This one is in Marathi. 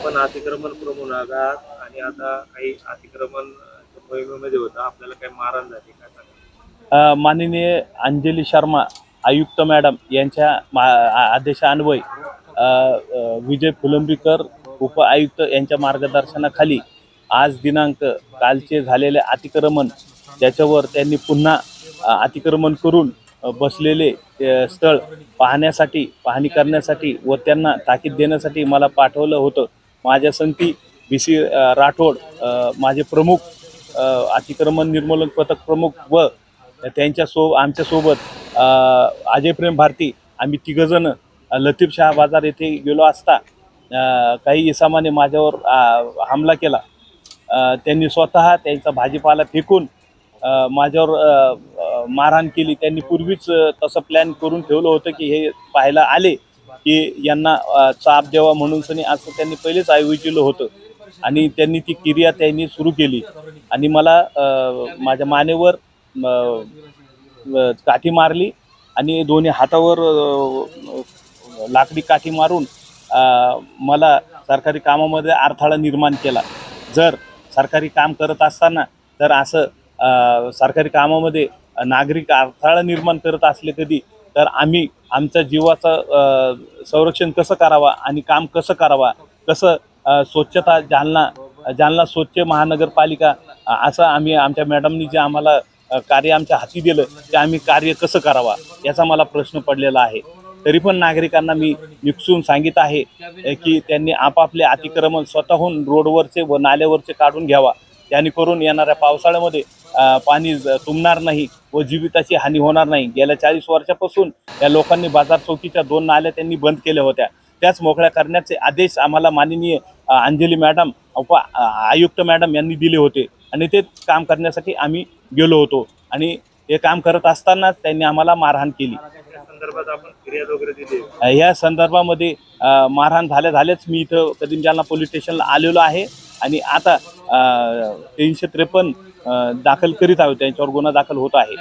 आपण अतिक्रमण प्रमुख आहात आणि आता काही अतिक्रमण मोहिमेमध्ये होतं, आपल्याला काही मारहाण झाली काय सांगा? माननीय अंजली शर्मा आयुक्त मॅडम यांच्या आदेशान्वये विजय फुलंब्रीकर उप आयुक्त यांच्या मार्गदर्शनाखाली आज दिनांक कालचे झालेले अतिक्रमण त्याच्यावर त्यांनी पुन्हा अतिक्रमण करून बसलेले स्थळ पाहणी करण्यासाठी व त्यांना ताकीद देण्यासाठी मला पाठवलं होतं. माझ्या संगती BC राठोड माझे प्रमुख, अतिक्रमण निर्मूलन पथक प्रमुख व आमच्यासोबत अजय प्रेम भारती, आम्ही तिघजण लतीफशाह बाजार येथे गेलो असता काही इसामाने माझ्यावर हमला केला. त्यांनी स्वतः त्यांचा भाजीपाला फेकून माझ्यावर मारहाण केली. त्यांनी पूर्वीच तसं प्लॅन करून ठेवलं होतं की हे पाहायला आले की यांना चाप द्यावा म्हणून सनी असं त्यांनी पहिलेच आयोजिलं होतं आणि त्यांनी ती क्रिया त्यांनी सुरू केली आणि मला माझ्या मानेवर काठी मारली आणि दोन्ही हातावर लाकडी काठी मारून मला सरकारी कामामध्ये अडथळा निर्माण केला. जर सरकारी काम करत असताना तर असं सरकारी कामामध्ये नागरिक अडथळा निर्माण करत असले कधी तर आम्ही आमच्या जीवाचं संरक्षण कसं करावा आणि काम कसं करावा, कसं स्वच्छता जालना स्वच्छ महानगरपालिका असं आम्ही आमच्या मॅडमनी जे आम्हाला कार्य आमच्या हाती दिलं ते आम्ही कार्य कसं करावा याचा मला प्रश्न पडलेला आहे. तरी पण नागरिकांना मी निपसून सांगित आहे की त्यांनी आपापले अतिक्रमण स्वतःहून रोडवरचे व नाल्यावरचे काढून घ्यावा. त्याने करून येणाऱ्या पावसाळ्यामध्ये पाणी तुंबणार नाही व जीविताची हानी होणार नाही. गेल्या 40 वर्षापासून या लोकांनी बाजार चौकीच्या 2 नाल्या त्यांनी बंद केल्या होत्या, त्याच मोकळ्या करण्याचे आदेश आम्हाला माननीय अंजली मॅडम आयुक्त मॅडम यांनी दिले होते आणि ते काम करण्यासाठी आम्ही गेलो होतो आणि हे काम करत असतानाच त्यांनी आम्हाला मारहाण केली. संदर्भात आपण फिर्याद वगैरे दिली? या संदर्भामध्ये मारहाण झाल्याच मी इथं कदीम जालना पोलीस स्टेशनला आलेलो आहे आणि आता 353 दाखल करीत आहोत, त्यांच्यावर गुन्हा दाखल होत आहे.